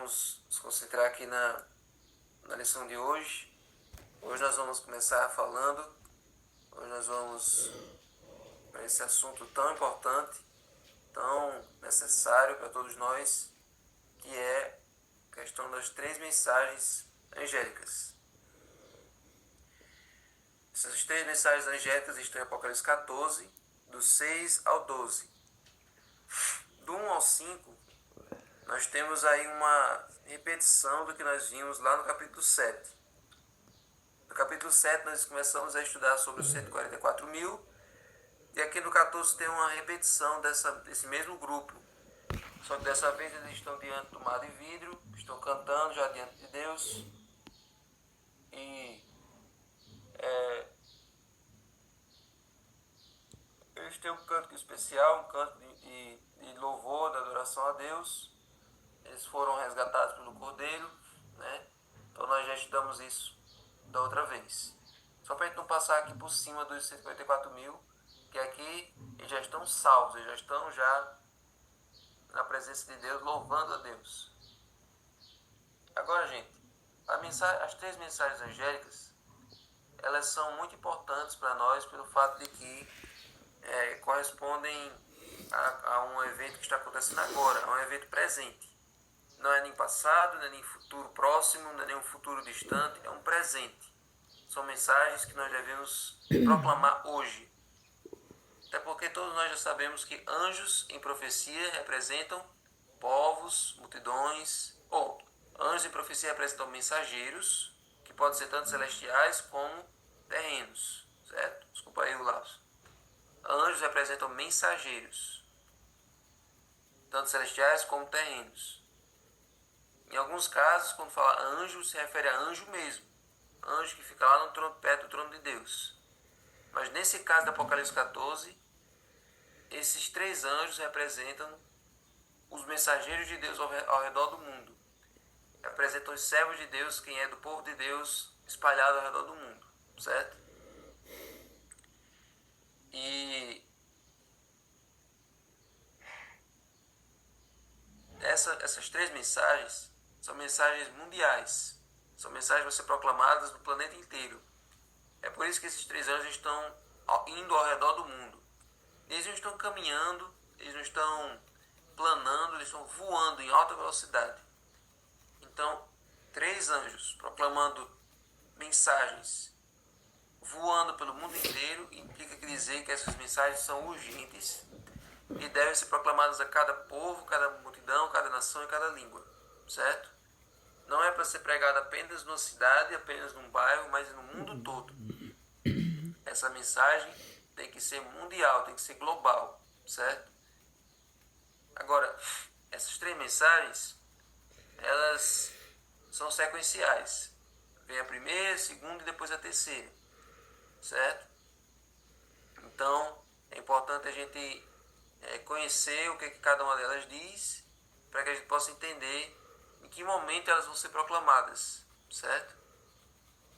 vamos nos concentrar aqui na lição de hoje. Hoje nós vamos começar falando, hoje nós vamos para esse assunto tão importante, tão necessário para todos nós, que é a questão das 3 mensagens angélicas. Essas 3 mensagens angélicas estão em Apocalipse 14, do 6 ao 12. Do 1 ao 5, nós temos aí uma repetição do que nós vimos lá no capítulo 7. No capítulo 7 nós começamos a estudar sobre os 144 mil, e aqui no 14 tem uma repetição desse mesmo grupo. Só que dessa vez eles estão diante do mar de vidro, estão cantando já diante de Deus, e eles têm um canto especial, um canto de louvor, de adoração a Deus. Eles foram resgatados pelo Cordeiro, né? Então nós já estudamos isso da outra vez. Só para a gente não passar aqui por cima dos 144 mil, que aqui eles já estão salvos, eles já estão na presença de Deus, louvando a Deus. Agora, gente, as 3 mensagens angélicas, elas são muito importantes para nós pelo fato de que correspondem a um evento que está acontecendo agora, a um evento presente. Não é nem passado, não é nem futuro próximo, não é nem um futuro distante, é um presente. São mensagens que nós devemos proclamar hoje. Até porque todos nós já sabemos que anjos em profecia representam povos, multidões, ou anjos em profecia representam mensageiros, que podem ser tanto celestiais como terrenos, certo? Desculpa aí o lapso. Anjos representam mensageiros, tanto celestiais como terrenos. Em alguns casos, quando fala anjo, se refere a anjo mesmo. Anjo que fica lá no trono, perto do trono de Deus. Mas nesse caso do Apocalipse 14, esses 3 anjos representam os mensageiros de Deus ao redor do mundo. Representam os servos de Deus, quem é do povo de Deus, espalhado ao redor do mundo. Certo? E essas 3 mensagens são mensagens mundiais. São mensagens que vão ser proclamadas no planeta inteiro. É por isso que esses 3 anjos estão indo ao redor do mundo. Eles não estão caminhando, eles não estão planando, eles estão voando em alta velocidade. Então, 3 anjos proclamando mensagens, voando pelo mundo inteiro, implica dizer que essas mensagens são urgentes e devem ser proclamadas a cada povo, cada multidão, cada nação e cada língua. Certo? Não é para ser pregado apenas numa cidade, apenas num bairro, mas no mundo todo. Essa mensagem tem que ser mundial, tem que ser global, certo? Agora, essas 3 mensagens, elas são sequenciais. Vem a primeira, a segunda e depois a terceira, certo? Então, é importante a gente conhecer o que cada uma delas diz, para que a gente possa entender em que momento elas vão ser proclamadas, certo?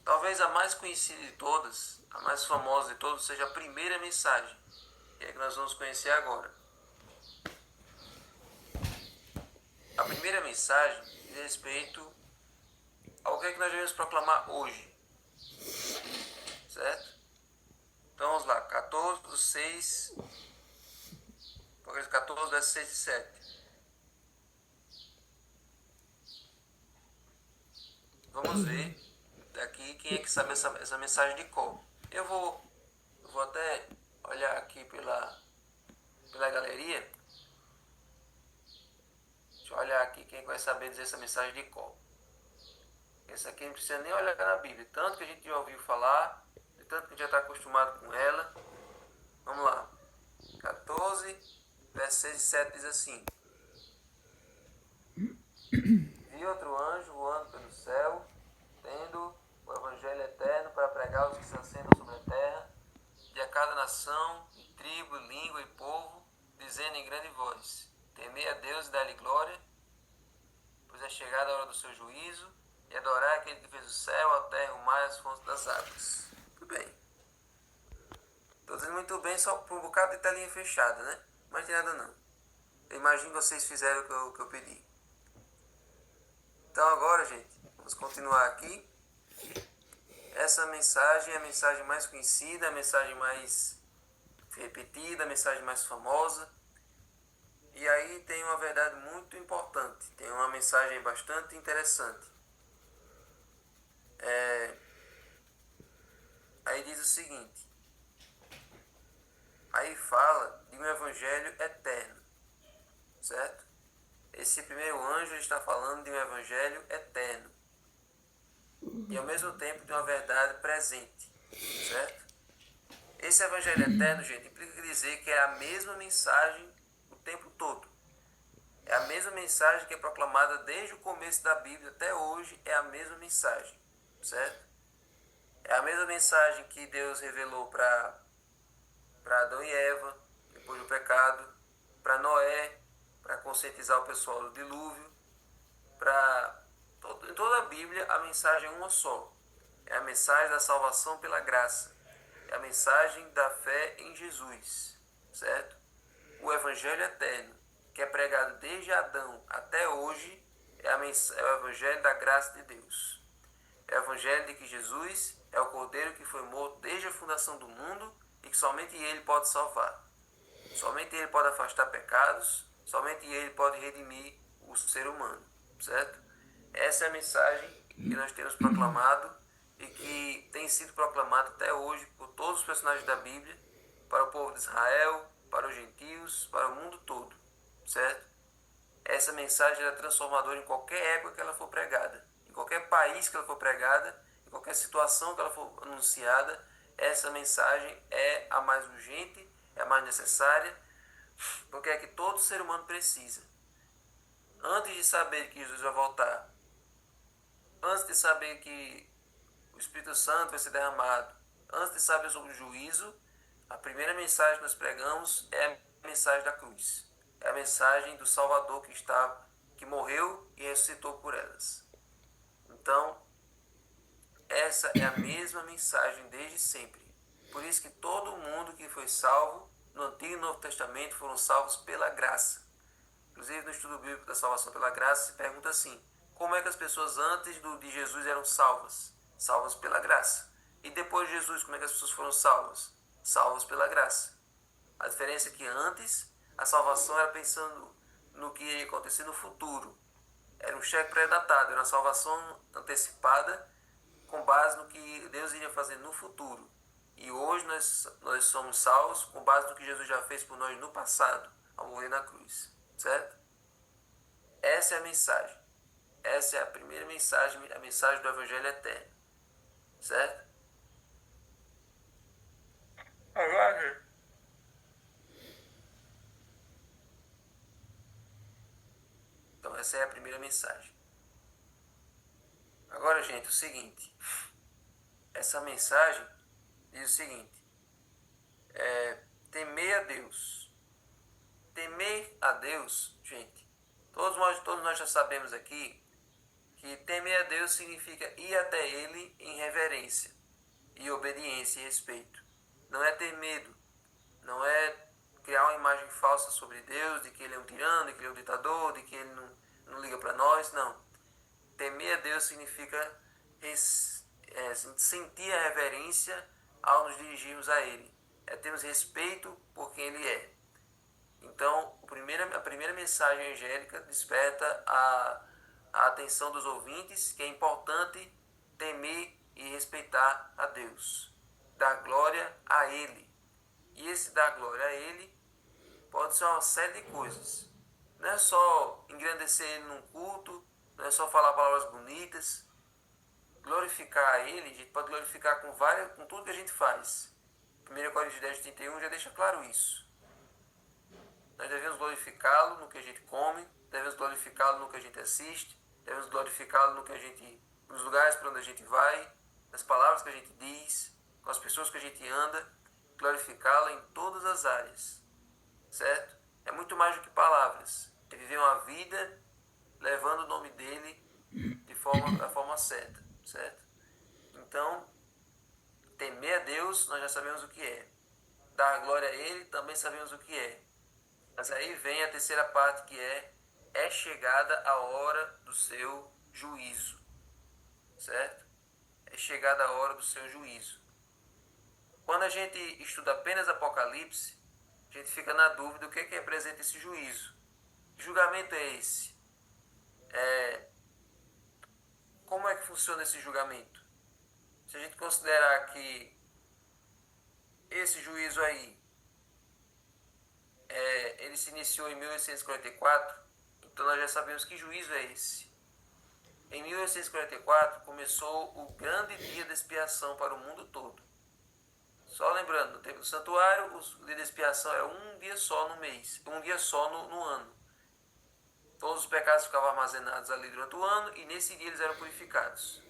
Talvez a mais conhecida de todas, a mais famosa de todas, seja a primeira mensagem, que é que nós vamos conhecer agora. A primeira mensagem diz respeito ao que é que nós devemos proclamar hoje, certo? Então vamos lá, 14 do 6, 14 versos 6 e 7. Vamos ver daqui quem é que sabe essa mensagem de cor. Eu vou até olhar aqui pela galeria. Deixa eu olhar aqui quem vai saber dizer essa mensagem de cor. Essa aqui não precisa nem olhar na Bíblia. Tanto que a gente já ouviu falar, de tanto que a gente já está acostumado com ela. Vamos lá. 14, versos 6 e 7 diz assim: Vi outro anjo voando pelo céu, tendo o evangelho eterno para pregar aos que se assentam sobre a terra, e a cada nação, e tribo, língua e povo, dizendo em grande voz: Temei a Deus e dá-lhe glória, pois é chegada a hora do seu juízo, e adorar aquele que fez o céu, a terra, o mar e as fontes das águas. Muito bem. Estou dizendo muito bem só por um bocado de telinha fechada, né? Mas não tem nada não. Eu imagino que vocês fizeram o que eu pedi. Então agora, gente, vamos continuar aqui. Essa mensagem é a mensagem mais conhecida, a mensagem mais repetida, a mensagem mais famosa. E aí tem uma verdade muito importante, tem uma mensagem bastante interessante. Aí diz o seguinte, aí fala de um evangelho eterno, certo? Esse primeiro anjo está falando de um evangelho eterno e ao mesmo tempo de uma verdade presente, certo? Esse evangelho eterno, gente, implica dizer que é a mesma mensagem o tempo todo. É a mesma mensagem que é proclamada desde o começo da Bíblia até hoje, é a mesma mensagem, certo? É a mesma mensagem que Deus revelou para Adão e Eva, depois do pecado, para Noé, para conscientizar o pessoal do dilúvio, em toda a Bíblia a mensagem é uma só. É a mensagem da salvação pela graça. É a mensagem da fé em Jesus, certo? O Evangelho eterno, que é pregado desde Adão até hoje, é o Evangelho da graça de Deus. É o Evangelho de que Jesus é o Cordeiro que foi morto desde a fundação do mundo e que somente Ele pode salvar. Somente Ele pode afastar pecados, somente Ele pode redimir o ser humano, certo? Essa é a mensagem que nós temos proclamado e que tem sido proclamada até hoje por todos os personagens da Bíblia, para o povo de Israel, para os gentios, para o mundo todo, certo? Essa mensagem é transformadora em qualquer época que ela for pregada, em qualquer país que ela for pregada, em qualquer situação que ela for anunciada, essa mensagem é a mais urgente, é a mais necessária, porque é que todo ser humano precisa. Antes de saber que Jesus vai voltar, antes de saber que o Espírito Santo vai ser derramado, antes de saber sobre o juízo, a primeira mensagem que nós pregamos é a mensagem da cruz. É a mensagem do Salvador que morreu e ressuscitou por elas. Então, essa é a mesma mensagem desde sempre. Por isso que todo mundo que foi salvo no Antigo e Novo Testamento foram salvos pela graça. Inclusive no estudo bíblico da salvação pela graça se pergunta assim, como é que as pessoas antes de Jesus eram salvas? Salvas pela graça. E depois de Jesus, como é que as pessoas foram salvas? Salvas pela graça. A diferença é que antes a salvação era pensando no que ia acontecer no futuro. Era um cheque pré-datado, era uma salvação antecipada com base no que Deus iria fazer no futuro. E hoje nós somos salvos com base no que Jesus já fez por nós no passado, ao morrer na cruz. Certo? Essa é a mensagem. Essa é a primeira mensagem, a mensagem do Evangelho eterno. Certo? Agora, então essa é a primeira mensagem. Agora, gente, o seguinte. Essa mensagem diz o seguinte. Temer a Deus. Temer a Deus, gente. Todos nós já sabemos aqui que temer a Deus significa ir até Ele em reverência e obediência e respeito. Não é ter medo, não é criar uma imagem falsa sobre Deus, de que Ele é um tirano, de que Ele é um ditador, de que Ele não liga para nós, não. Temer a Deus significa sentir a reverência ao nos dirigirmos a Ele. É termos respeito por quem Ele é. Então, a primeira mensagem angélica desperta a atenção dos ouvintes que é importante temer e respeitar a Deus, dar glória a Ele. E esse dar glória a Ele pode ser uma série de coisas. Não é só engrandecer Ele num culto, não é só falar palavras bonitas. Glorificar a Ele, a gente pode glorificar com tudo que a gente faz. 1 Coríntios 10:31 já deixa claro isso. Nós devemos glorificá-lo no que a gente come, devemos glorificá-lo no que a gente assiste, devemos glorificá-lo nos lugares para onde a gente vai, nas palavras que a gente diz, com as pessoas que a gente anda, glorificá-lo em todas as áreas, certo? É muito mais do que palavras, é viver uma vida levando o nome dele da forma certa, certo? Então, temer a Deus, nós já sabemos o que é. Dar glória a Ele, também sabemos o que é. Mas aí vem a terceira parte que é chegada a hora do seu juízo, certo? É chegada a hora do seu juízo. Quando a gente estuda apenas Apocalipse, a gente fica na dúvida do que representa esse juízo. Que julgamento é esse? Como é que funciona esse julgamento? Se a gente considerar que esse juízo aí, ele se iniciou em 1844, então nós já sabemos que juízo é esse. Em 1844 começou o grande dia da expiação para o mundo todo. Só lembrando, no tempo do santuário, o dia da expiação era um dia só no mês, um dia só no ano. Todos os pecados ficavam armazenados ali durante o ano e nesse dia eles eram purificados.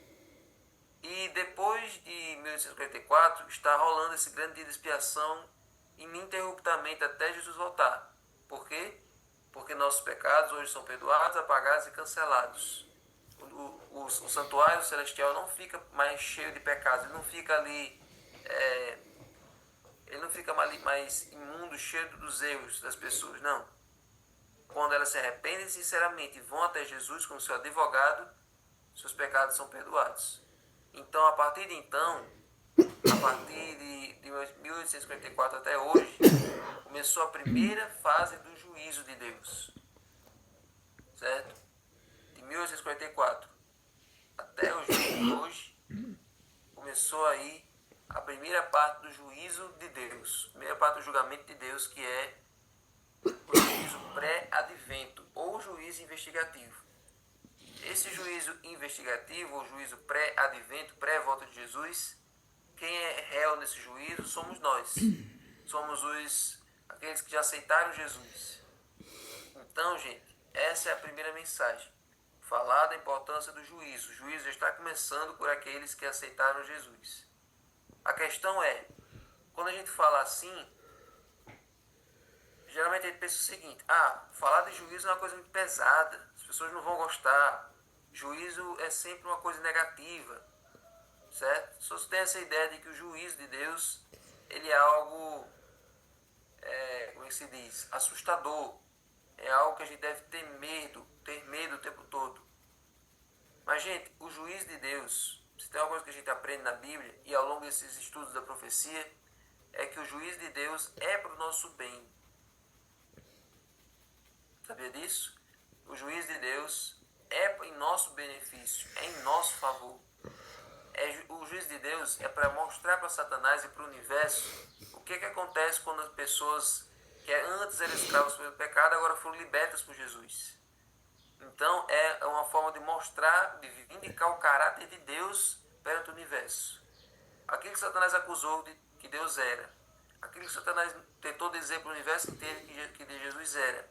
E depois de 1844 está rolando esse grande dia de expiação ininterruptamente até Jesus voltar. Por quê? Porque nossos pecados hoje são perdoados, apagados e cancelados. O santuário celestial não fica mais cheio de pecados, ele não fica ali, ele não fica mais imundo, cheio dos erros das pessoas, não. Quando elas se arrependem sinceramente e vão até Jesus como seu advogado, seus pecados são perdoados. Então, a partir de 1854 até hoje, começou a primeira fase do juízo de Deus. Certo? De 1854 até os dias de hoje, começou aí a primeira parte do juízo de Deus. A primeira parte do julgamento de Deus, que é o juízo pré-advento ou juízo investigativo. Esse juízo investigativo ou juízo pré-advento, pré-volta de Jesus, quem é réu nesse juízo somos nós. Somos aqueles que já aceitaram Jesus. Então, gente, essa é a primeira mensagem. Falar da importância do juízo. O juízo já está começando por aqueles que aceitaram Jesus. A questão é, quando a gente fala assim, geralmente a gente pensa o seguinte: falar de juízo é uma coisa muito pesada, as pessoas não vão gostar, juízo é sempre uma coisa negativa, certo? Se você tem essa ideia de que o juízo de Deus, ele é algo, como é que se diz, assustador, é algo que a gente deve ter medo o tempo todo. Mas, gente, o juízo de Deus, se tem uma coisa que a gente aprende na Bíblia e ao longo desses estudos da profecia, é que o juízo de Deus é para o nosso bem. Sabia disso? O juízo de Deus é em nosso benefício, é em nosso favor. O juízo de Deus é para mostrar para Satanás e para o universo o que acontece quando as pessoas que antes eram escravas pelo pecado agora foram libertas por Jesus. Então é uma forma de mostrar, de vindicar o caráter de Deus perante o universo. Aquilo que Satanás acusou de que Deus era, aquilo que Satanás tentou dizer para o universo inteiro que Jesus era,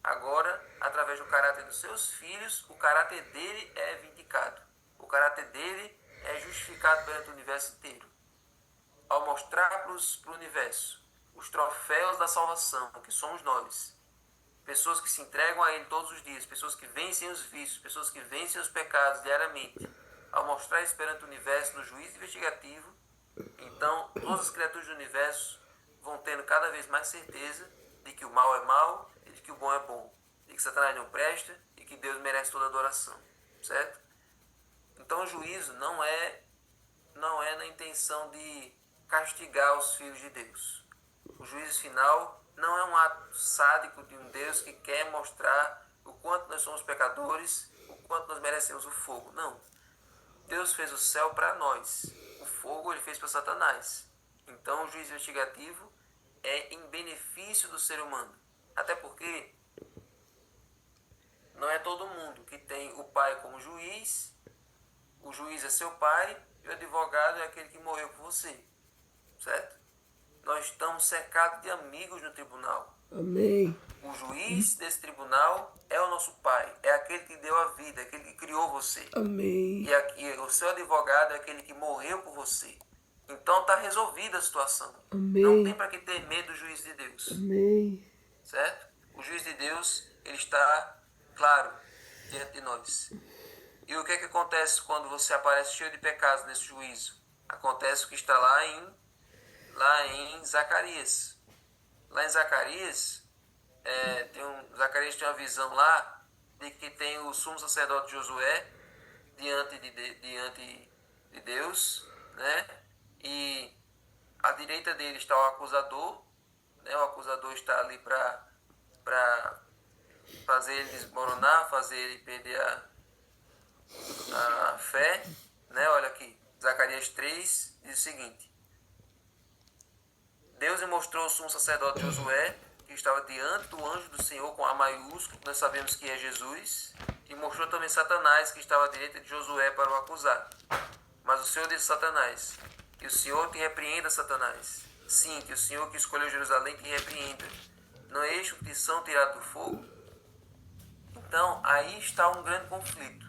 agora, através do caráter dos seus filhos, o caráter dele é vindicado. O caráter dele é justificado perante o universo inteiro. Ao mostrar para o universo os troféus da salvação, que somos nós, pessoas que se entregam a ele todos os dias, pessoas que vencem os vícios, pessoas que vencem os pecados diariamente, ao mostrar isso perante o universo no juízo investigativo, então todas as criaturas do universo vão tendo cada vez mais certeza de que o mal é mal e de que o bom é bom, de que Satanás não presta e que Deus merece toda adoração, certo? Então o juízo não é na intenção de castigar os filhos de Deus. O juízo final não é um ato sádico de um Deus que quer mostrar o quanto nós somos pecadores, o quanto nós merecemos o fogo. Não. Deus fez o céu para nós. O fogo ele fez para Satanás. Então o juízo investigativo é em benefício do ser humano. Até porque não é todo mundo que tem o pai como juiz, o juiz é seu pai e o advogado é aquele que morreu por você. Certo? Nós estamos cercados de amigos no tribunal. Amém. O juiz desse tribunal é o nosso pai, é aquele que deu a vida, aquele que criou você. Amém. E o seu advogado é aquele que morreu por você. Então está resolvida a situação. Amém. Não tem para que ter medo do juiz de Deus. Amém. Certo? O juiz de Deus, ele está claro diante de nós. E o que acontece quando você aparece cheio de pecados nesse juízo? Acontece o que está lá em Zacarias. Lá em Zacarias, Zacarias tem uma visão lá de que tem o sumo sacerdote Josué diante de Deus, né? E à direita dele está o acusador, né? O acusador está ali para fazer ele desmoronar, fazer ele perder a fé, né? Olha aqui, Zacarias 3 diz o seguinte: Deus lhe mostrou o sumo sacerdote Josué, que estava diante do anjo do Senhor com A maiúsculo, nós sabemos que é Jesus, e mostrou também Satanás, que estava à direita de Josué, para o acusar. Mas o Senhor disse a Satanás: que o Senhor te repreenda, Satanás. Sim, que o Senhor que escolheu Jerusalém te repreenda. Não é este o tição tirado do fogo? Então, aí está um grande conflito.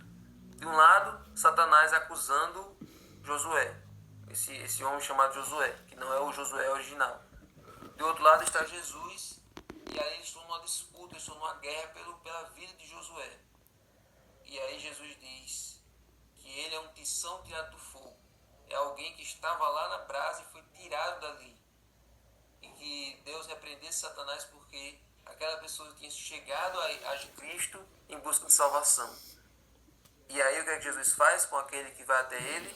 De um lado, Satanás acusando Josué, esse homem chamado Josué, que não é o Josué original. Do outro lado está Jesus, e aí eles estão numa disputa, eles estão numa guerra pela vida de Josué. E aí Jesus diz que ele é um tição tirado do fogo. É alguém que estava lá na brasa e foi tirado dali. E que Deus repreendesse Satanás porque aquela pessoa tinha chegado a Cristo em busca de salvação. E aí o que é que Jesus faz com aquele que vai até ele?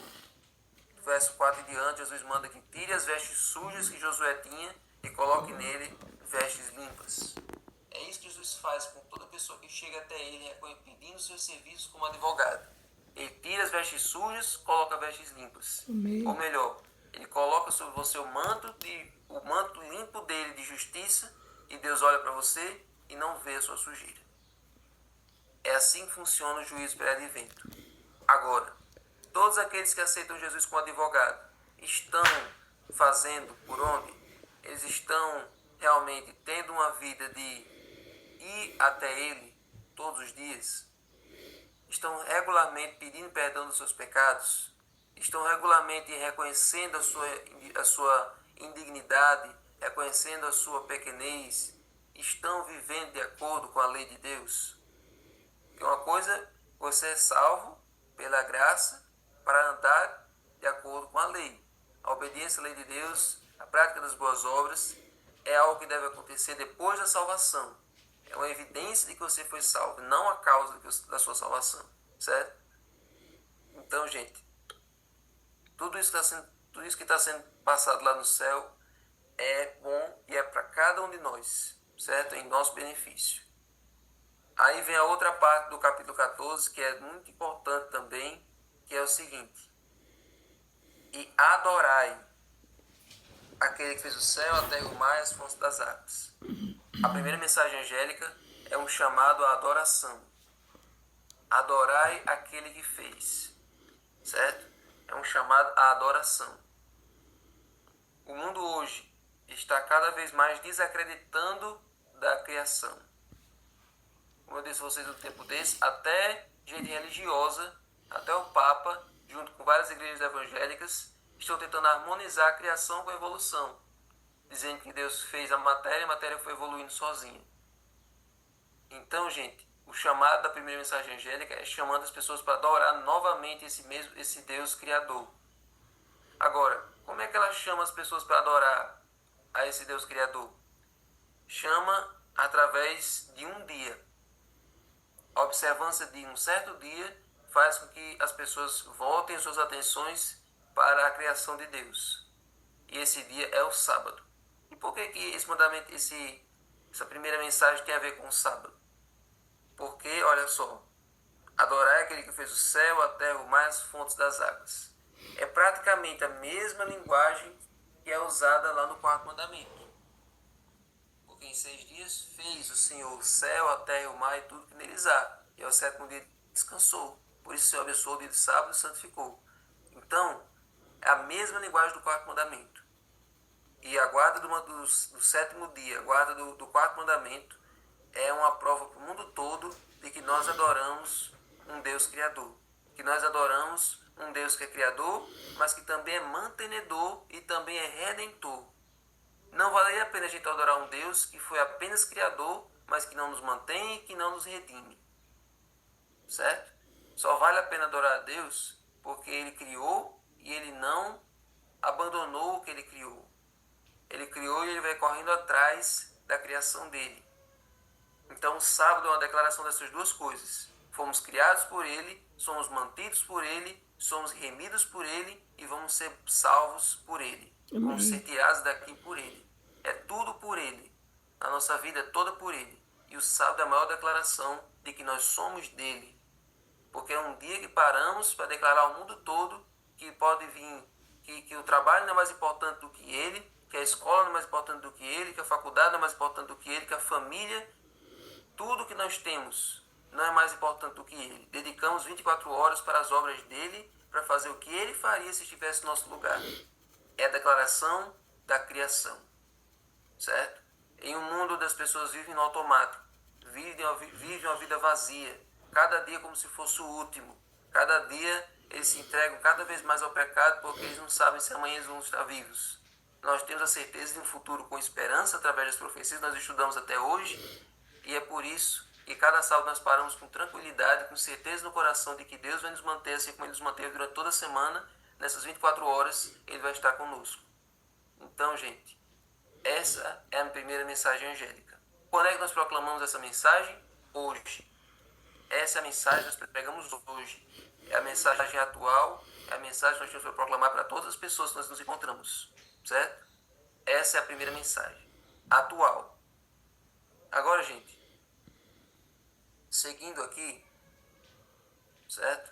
Verso 4 em diante, Jesus manda que tire as vestes sujas que Josué tinha e coloque nele vestes limpas. É isso que Jesus faz com toda pessoa que chega até ele, pedindo seus serviços como advogado. Ele tira as vestes sujas, coloca vestes limpas. Amém. Ou melhor, ele coloca sobre você o manto limpo dele de justiça, e Deus olha para você e não vê a sua sujeira. É assim que funciona o juízo pré-advento. Agora, todos aqueles que aceitam Jesus como advogado estão fazendo por onde? Eles estão realmente tendo uma vida de ir até Ele todos os dias? Estão regularmente pedindo perdão dos seus pecados? Estão regularmente reconhecendo a sua indignidade, reconhecendo a sua pequenez? Estão vivendo de acordo com a lei de Deus? Porque uma coisa, você é salvo pela graça para andar de acordo com a lei. A obediência à lei de Deus, a prática das boas obras, é algo que deve acontecer depois da salvação. É uma evidência de que você foi salvo, não a causa da sua salvação. Certo? Então, gente, tudo isso que está sendo passado lá no céu é bom e é para cada um de nós, certo? Em nosso benefício. Aí vem a outra parte do capítulo 14, que é muito importante também, que é o seguinte: e adorai aquele que fez o céu, a terra e o mar e as fontes das águas. A primeira mensagem angélica é um chamado à adoração. Adorai aquele que fez, certo? É um chamado à adoração. O mundo hoje está cada vez mais desacreditando da criação. Como eu disse a vocês no tempo desse, até gente religiosa, até o Papa, junto com várias igrejas evangélicas, estão tentando harmonizar a criação com a evolução, dizendo que Deus fez a matéria foi evoluindo sozinha. Então, gente, o chamado da primeira mensagem angélica é chamando as pessoas para adorar novamente esse Deus Criador. Agora, como é que ela chama as pessoas para adorar a esse Deus Criador? Chama através de um dia. A observância de um certo dia faz com que as pessoas voltem suas atenções para a criação de Deus. E esse dia é o sábado. E por que esse mandamento, essa primeira mensagem tem a ver com o sábado? Porque, olha só, adorar é aquele que fez o céu, a terra, o mar e as fontes das águas. É praticamente a mesma linguagem que é usada lá no quarto mandamento. Porque em 6 dias fez o Senhor o céu, a terra, o mar e tudo que neles há. E ao 7º dia descansou. Por isso o Senhor abençoou o dia do sábado e santificou. Então, é a mesma linguagem do quarto mandamento. E a guarda do 7º dia, a guarda do quarto mandamento, é uma prova para o mundo todo de que nós adoramos um Deus Criador. Que nós adoramos um Deus que é Criador, mas que também é mantenedor e também é Redentor. Não valeria a pena a gente adorar um Deus que foi apenas Criador, mas que não nos mantém e que não nos redime. Certo? Só vale a pena adorar a Deus porque Ele criou e Ele não abandonou o que Ele criou. Ele criou e Ele vai correndo atrás da criação dele. Então o sábado é uma declaração dessas duas coisas. Fomos criados por Ele, somos mantidos por Ele, somos remidos por Ele e vamos ser salvos por Ele. Amém. Vamos ser tirados daqui por Ele. É tudo por Ele. A nossa vida é toda por Ele. E o sábado é a maior declaração de que nós somos dele. Porque é um dia que paramos para declarar ao mundo todo que pode vir, que o trabalho não é mais importante do que ele, que a escola não é mais importante do que ele, que a faculdade não é mais importante do que ele, que a família, tudo que nós temos não é mais importante do que ele. Dedicamos 24 horas para as obras dele, para fazer o que ele faria se estivesse no nosso lugar. É a declaração da criação. Certo? Em um mundo onde as pessoas vivem no automático, vivem uma vida vazia, cada dia como se fosse o último, cada dia eles se entregam cada vez mais ao pecado porque eles não sabem se amanhã eles vão estar vivos. Nós temos a certeza de um futuro com esperança através das profecias que nós estudamos até hoje, e é por isso que cada sábado nós paramos com tranquilidade, com certeza no coração de que Deus vai nos manter assim como Ele nos manteve durante toda a semana. Nessas 24 horas Ele vai estar conosco. Então, gente, essa é a primeira mensagem angélica. Quando é que nós proclamamos essa mensagem? Hoje. Essa é a mensagem que nós pregamos hoje. É a mensagem atual, é a mensagem que nós temos para proclamar para todas as pessoas que nós nos encontramos. Certo? Essa é a primeira mensagem. Atual. Agora, gente, seguindo aqui, certo?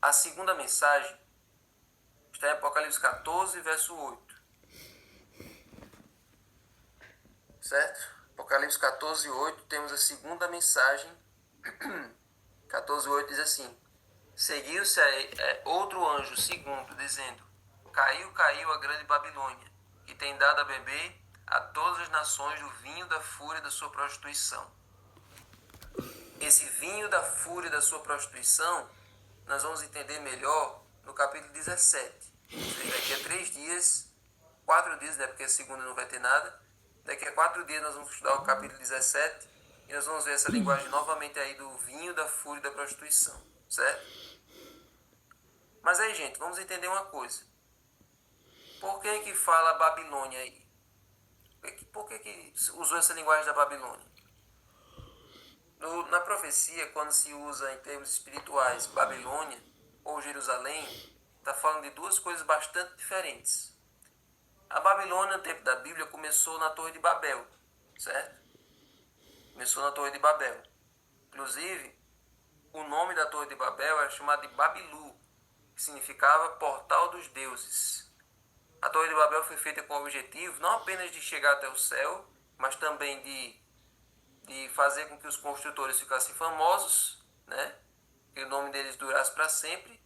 A segunda mensagem está em Apocalipse 14, verso 8. Certo? Apocalipse 14, 8, temos a segunda mensagem. 14, 8 diz assim: seguiu-se outro anjo segundo, dizendo: caiu, caiu a grande Babilônia, que tem dado a beber a todas as nações do vinho da fúria da sua prostituição. Esse vinho da fúria da sua prostituição, nós vamos entender melhor no capítulo 17. Ou seja, daqui a 3 dias, 4 dias, né, porque a segunda não vai ter nada. Daqui a 4 dias nós vamos estudar o capítulo 17 e nós vamos ver essa linguagem novamente aí do vinho da fúria e da prostituição, certo? Mas aí, gente, vamos entender uma coisa. Por que fala Babilônia aí? Por que usou essa linguagem da Babilônia? Na profecia, quando se usa em termos espirituais Babilônia ou Jerusalém, está falando de duas coisas bastante diferentes. A Babilônia, no tempo da Bíblia, começou na Torre de Babel, certo? Começou na Torre de Babel. Inclusive, o nome da Torre de Babel era chamado de Babilu, que significava Portal dos Deuses. A Torre de Babel foi feita com o objetivo não apenas de chegar até o céu, mas também de fazer com que os construtores ficassem famosos, né? Que o nome deles durasse para sempre.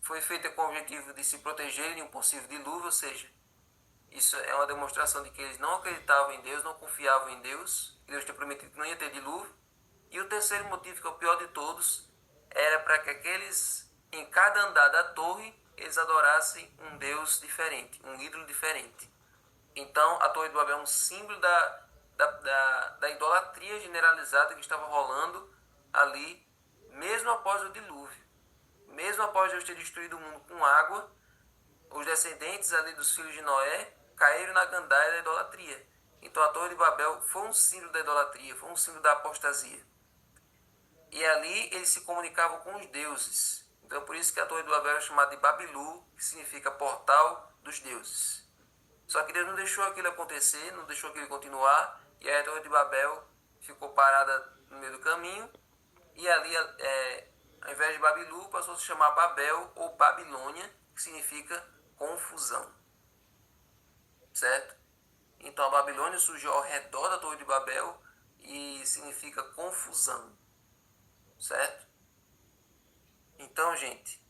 Foi feita com o objetivo de se protegerem de um possível dilúvio, ou seja, isso é uma demonstração de que eles não acreditavam em Deus, não confiavam em Deus. Deus tinha prometido que não ia ter dilúvio. E o terceiro motivo, que é o pior de todos, era para que aqueles, em cada andar da torre, eles adorassem um Deus diferente, um ídolo diferente. Então, a Torre de Babel é um símbolo da idolatria generalizada que estava rolando ali, mesmo após o dilúvio. Mesmo após Deus ter destruído o mundo com água, os descendentes ali dos filhos de Noé caíram na gandaia da idolatria. Então a Torre de Babel foi um símbolo da idolatria, foi um símbolo da apostasia. E ali eles se comunicavam com os deuses. Então por isso que a Torre de Babel é chamada de Babilu, que significa portal dos deuses. Só que Deus não deixou aquilo acontecer, não deixou aquilo continuar, e aí a Torre de Babel ficou parada no meio do caminho, e ali, ao invés de Babilu, passou a se chamar Babel ou Babilônia, que significa confusão. Certo? Então a Babilônia surgiu ao redor da Torre de Babel e significa confusão. Certo? Então, gente,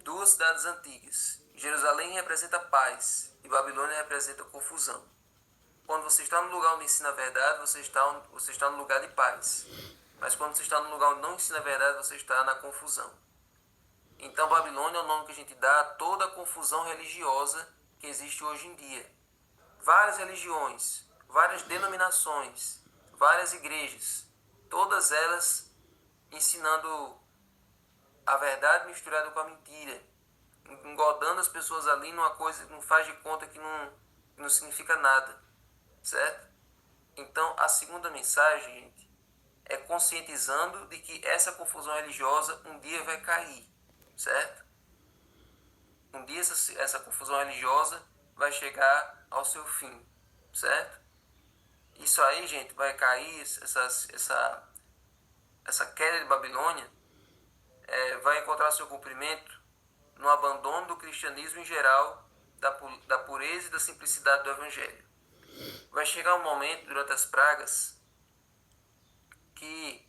duas cidades antigas. Jerusalém representa paz e Babilônia representa confusão. Quando você está no lugar onde ensina a verdade, você está no lugar de paz. Mas quando você está no lugar onde não ensina a verdade, você está na confusão. Então, Babilônia é o nome que a gente dá a toda a confusão religiosa que existe hoje em dia. Várias religiões, várias denominações, várias igrejas, todas elas ensinando a verdade misturada com a mentira, engodando as pessoas ali numa coisa que não faz de conta que não significa nada, certo? Então, a segunda mensagem, gente, é conscientizando de que essa confusão religiosa um dia vai cair, certo? Um dia essa confusão religiosa vai chegar ao seu fim, certo? Isso aí, gente, vai cair, essa queda de Babilônia vai encontrar seu cumprimento no abandono do cristianismo em geral, da pureza e da simplicidade do evangelho. Vai chegar um momento durante as pragas que,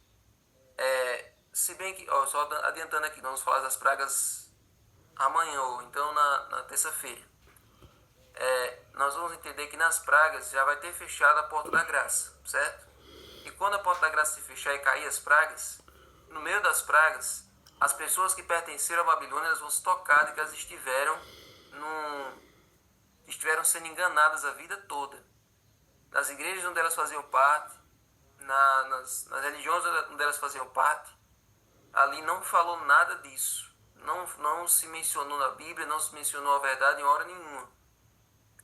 se bem que, só adiantando aqui, vamos falar das pragas amanhã ou então na terça-feira. Nós vamos entender que nas pragas já vai ter fechado a porta da graça, certo? E quando a porta da graça se fechar e cair as pragas, no meio das pragas, as pessoas que pertenceram à Babilônia elas vão se tocar de que elas estiveram sendo enganadas a vida toda. Nas igrejas onde elas faziam parte, nas religiões onde elas faziam parte, ali não falou nada disso. Não se mencionou na Bíblia, não se mencionou a verdade em hora nenhuma.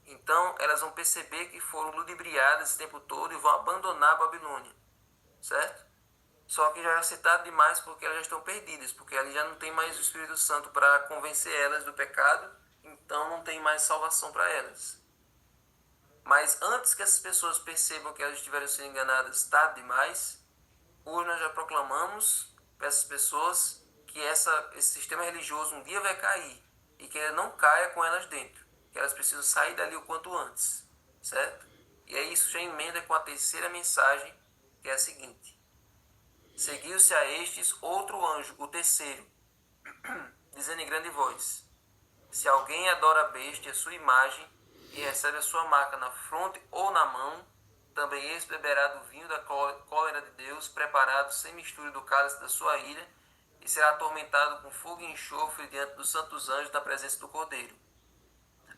Então elas vão perceber que foram ludibriadas esse tempo todo e vão abandonar a Babilônia, certo? Só que já é citado demais porque elas já estão perdidas, porque ali já não tem mais o Espírito Santo para convencer elas do pecado, então não tem mais salvação para elas. Mas antes que essas pessoas percebam que elas estiveram sendo enganadas tarde demais, hoje nós já proclamamos para essas pessoas que esse sistema religioso um dia vai cair e que ele não caia com elas dentro, que elas precisam sair dali o quanto antes, certo? E aí isso já emenda com a terceira mensagem, que é a seguinte: seguiu-se a estes outro anjo, o terceiro, dizendo em grande voz: se alguém adora a besta e a sua imagem, e recebe a sua marca na fronte ou na mão, também esse beberá do vinho da cólera de Deus, preparado sem mistura do cálice da sua ira, e será atormentado com fogo e enxofre diante dos santos anjos na presença do Cordeiro.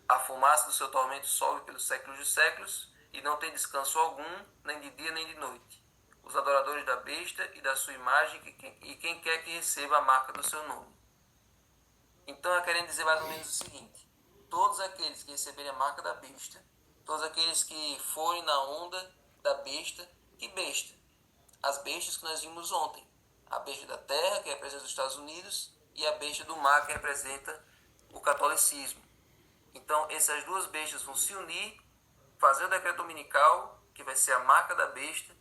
A fumaça do seu tormento sobe pelos séculos dos séculos, e não tem descanso algum, nem de dia nem de noite. Os adoradores da besta e da sua imagem, e quem quer que receba a marca do seu nome. Então é querendo dizer mais ou menos o seguinte: todos aqueles que receberem a marca da besta, todos aqueles que forem na onda da besta, que besta? As bestas que nós vimos ontem. A besta da terra, que representa os Estados Unidos, e a besta do mar, que representa o catolicismo. Então essas duas bestas vão se unir, fazer o decreto dominical, que vai ser a marca da besta,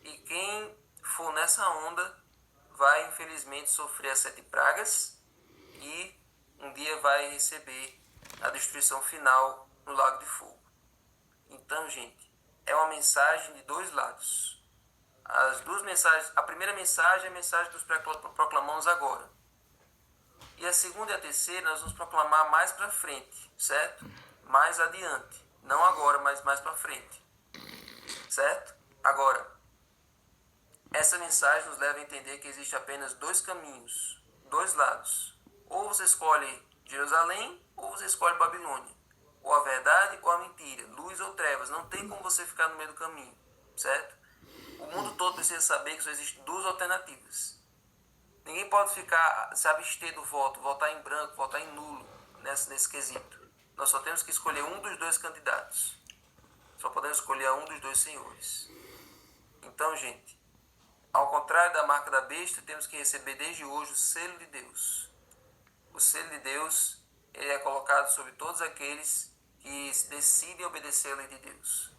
e quem for nessa onda vai infelizmente sofrer as 7 pragas e um dia vai receber a destruição final no lago de fogo. Então, gente, é uma mensagem de dois lados. As duas mensagens, a primeira mensagem é a mensagem que nós proclamamos agora. E a segunda e a terceira nós vamos proclamar mais para frente, certo? Mais adiante. Não agora, mas mais para frente. Certo? Agora, essa mensagem nos leva a entender que existe apenas dois caminhos, dois lados. Ou você escolhe Jerusalém, ou você escolhe Babilônia. Ou a verdade ou a mentira, luz ou trevas. Não tem como você ficar no meio do caminho, certo? O mundo todo precisa saber que só existem duas alternativas. Ninguém pode se abster do voto, votar em branco, votar em nulo nesse quesito. Nós só temos que escolher um dos dois candidatos. Só podemos escolher um dos dois senhores. Então, gente, ao contrário da marca da besta, temos que receber desde hoje o selo de Deus. O selo de Deus, ele é colocado sobre todos aqueles que decidem obedecer a lei de Deus.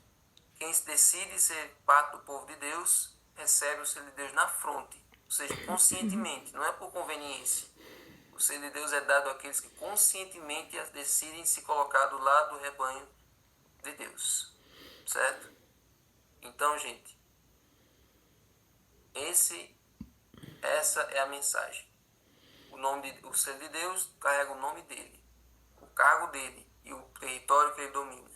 Quem se decide ser parte do povo de Deus, recebe o selo de Deus na fronte, ou seja, conscientemente, não é por conveniência. O selo de Deus é dado àqueles que conscientemente decidem se colocar do lado do rebanho de Deus, certo? Então, gente, essa é a mensagem. O selo de Deus carrega o nome dele, o cargo dele e o território que ele domina.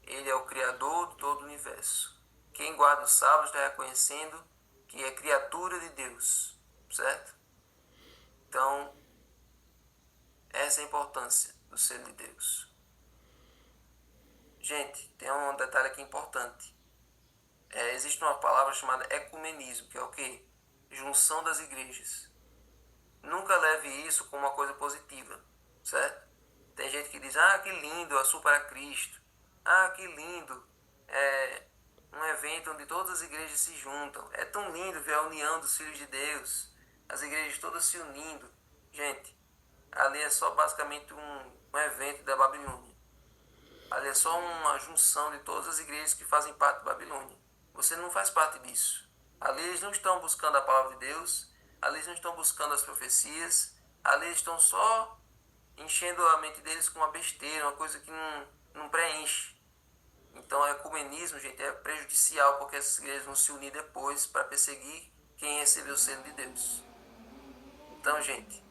Ele é o Criador de todo o universo. Quem guarda os sábados está reconhecendo que é criatura de Deus, certo? Então, essa é a importância do selo de Deus. Gente, tem um detalhe aqui importante. Existe uma palavra chamada ecumenismo, que é o quê? Junção das igrejas. Nunca leve isso como uma coisa positiva, certo? Tem gente que diz: ah, que lindo, eu sou para Cristo. Ah, que lindo, um evento onde todas as igrejas se juntam. É tão lindo ver a união dos filhos de Deus, as igrejas todas se unindo. Gente, ali é só basicamente um evento da Babilônia. Ali é só uma junção de todas as igrejas que fazem parte da Babilônia. Você não faz parte disso. Ali eles não estão buscando a palavra de Deus, ali eles não estão buscando as profecias, ali eles estão só enchendo a mente deles com uma besteira, uma coisa que não preenche. Então o ecumenismo, gente, é prejudicial, porque essas igrejas vão se unir depois para perseguir quem recebeu o selo de Deus. Então, gente,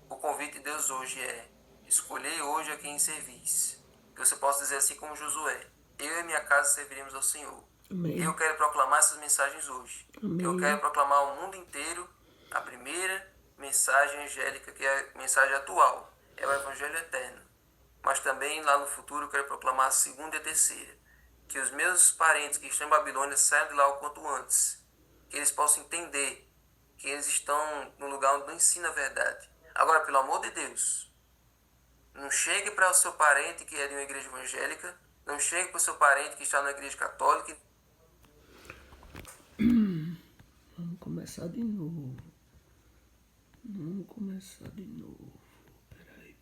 o convite de Deus hoje é: escolhei hoje a quem servis. Que você possa dizer assim como Josué: eu e minha casa serviremos ao Senhor. Amém. Eu quero proclamar essas mensagens hoje. Amém. Eu quero proclamar ao mundo inteiro a primeira mensagem angélica, que é a mensagem atual, é o Evangelho eterno. Mas também lá no futuro eu quero proclamar a segunda e a terceira. Que os meus parentes que estão em Babilônia saiam de lá o quanto antes. Que eles possam entender que eles estão no lugar onde não ensina a verdade. Agora, pelo amor de Deus, não chegue para o seu parente que é de uma igreja evangélica, não chegue para o seu parente que está numa igreja católica. Vamos começar de novo. Vamos começar de novo. Peraí.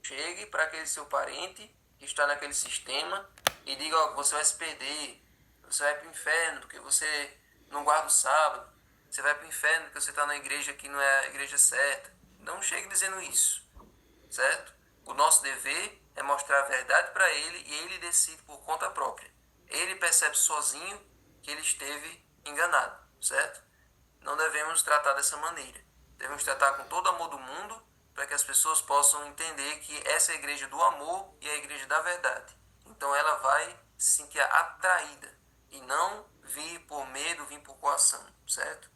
Chegue para aquele seu parente que está naquele sistema e diga: ó, você vai se perder, você vai para o inferno porque você não guarda o sábado, você vai para o inferno porque você está na igreja que não é a igreja certa. Não chegue dizendo isso, certo? O nosso dever é mostrar a verdade para ele e ele decide por conta própria. Ele percebe sozinho que ele esteve enganado, certo? Não devemos tratar dessa maneira. Devemos tratar com todo o amor do mundo, para que as pessoas possam entender que essa é a igreja do amor e a igreja da verdade. Então ela vai se sentir atraída e não vir por medo, vir por coação, certo?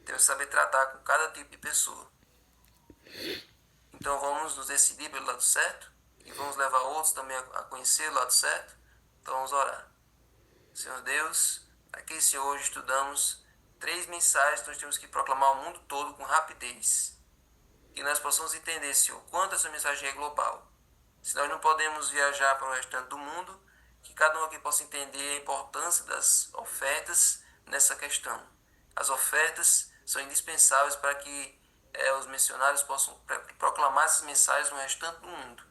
Temos que saber tratar com cada tipo de pessoa. Então vamos nos decidir pelo lado certo e vamos levar outros também a conhecer o lado certo. Então vamos orar. Senhor Deus, aqui, Senhor, hoje estudamos 3 mensagens que nós temos que proclamar ao mundo todo com rapidez. Que nós possamos entender, Senhor, quanto essa mensagem é global. Se nós não podemos viajar para o restante do mundo, que cada um aqui possa entender a importância das ofertas nessa questão. As ofertas são indispensáveis para que os missionários possam proclamar essas mensagens no restante do mundo.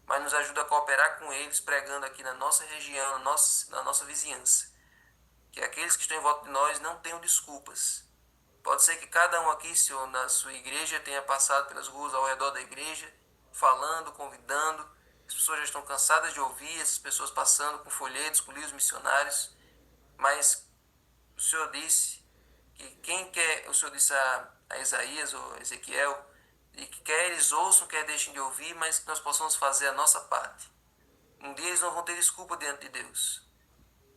Mas nos ajuda a cooperar com eles, pregando aqui na nossa região, na nossa vizinhança. Que aqueles que estão em volta de nós não tenham desculpas. Pode ser que cada um aqui, Senhor, na sua igreja, tenha passado pelas ruas ao redor da igreja, falando, convidando. As pessoas já estão cansadas de ouvir essas pessoas passando com folhetos, com livros missionários. Mas o Senhor disse que quem quer, o Senhor disse a Isaías ou Ezequiel, e que quer eles ouçam, quer deixem de ouvir, mas que nós possamos fazer a nossa parte. Um dia eles não vão ter desculpa diante de Deus,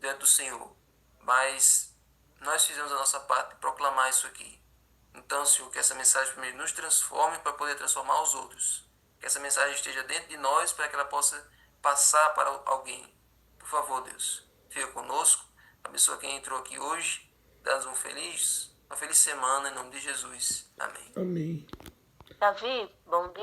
diante do Senhor. Mas nós fizemos a nossa parte de proclamar isso aqui. Então, Senhor, que essa mensagem primeiro nos transforme para poder transformar os outros. Que essa mensagem esteja dentro de nós para que ela possa passar para alguém. Por favor, Deus, fica conosco. Abençoa quem entrou aqui hoje. Dá-nos uma feliz semana em nome de Jesus. Amém. Amém. Davi, bom dia.